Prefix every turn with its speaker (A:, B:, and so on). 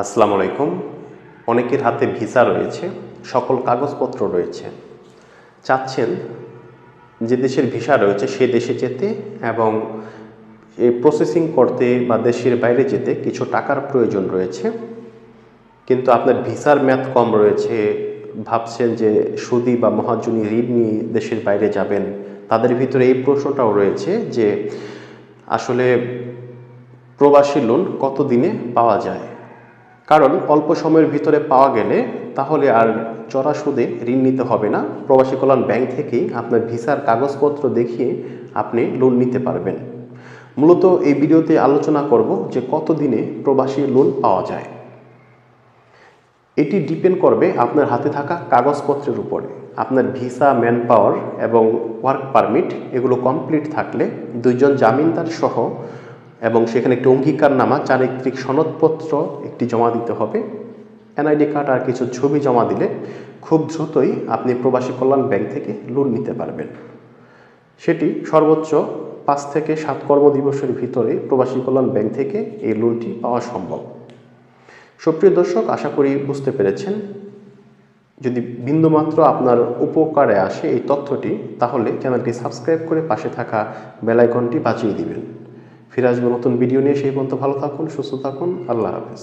A: আসসালামু আলাইকুম। অনেকের হাতে ভিসা রয়েছে, সকল কাগজপত্র রয়েছে, চাচ্ছেন যে দেশের ভিসা রয়েছে সে দেশে যেতে এবং এই প্রসেসিং করতে বা দেশের বাইরে যেতে কিছু টাকার প্রয়োজন রয়েছে, কিন্তু আপনার ভিসার মেয়াদ কম রয়েছে, ভাবছেন যে সুদি বা মহাজনী ঋণ নিয়ে দেশের বাইরে যাবেন। তাদের ভিতরে এই প্রশ্নটাও রয়েছে যে আসলে প্রবাসী লোন কত দিনে পাওয়া যায়। কারণ অল্প সময়ের ভিতরে পাওয়া গেলে তাহলে আর চড়া সুদে ঋণ নিতে হবে না। প্রবাসী কল্যাণ ব্যাংক থেকেই আপনার ভিসার কাগজপত্র দেখিয়ে আপনি লোন নিতে পারবেন। মূলত এই ভিডিওতে আলোচনা করব যে কত দিনে প্রবাসী লোন পাওয়া যায়। এটি ডিপেন্ড করবে আপনার হাতে থাকা কাগজপত্রের উপরে। আপনার ভিসা, ম্যান পাওয়ার এবং ওয়ার্ক পারমিট এগুলো কমপ্লিট থাকলে, দুইজন জামিনদার সহ এবং সেখানে একটি অঙ্গীকারনামা, চারিত্রিক সনদপত্র একটি জমা দিতে হবে, এনআইডি কার্ড আর কিছু ছবি জমা দিলে খুব দ্রুতই আপনি প্রবাসী কল্যাণ ব্যাংক থেকে লোন নিতে পারবেন। সেটি সর্বোচ্চ 5 থেকে 7 কর্মদিবসের ভিতরে প্রবাসী কল্যাণ ব্যাংক থেকে এই লোনটি পাওয়া সম্ভব। সুপ্রিয় দর্শক, আশা করি বুঝতে পেরেছেন। যদি বিন্দুমাত্র আপনার উপকারে আসে এই তথ্যটি, তাহলে চ্যানেলটি সাবস্ক্রাইব করে পাশে থাকা বেল আইকনটি বাজিয়ে দিবেন। ফিরে আসবো নতুন ভিডিও নিয়ে। সেই পর্যন্ত ভালো থাকুন, সুস্থ থাকুন। আল্লাহ হাফেজ।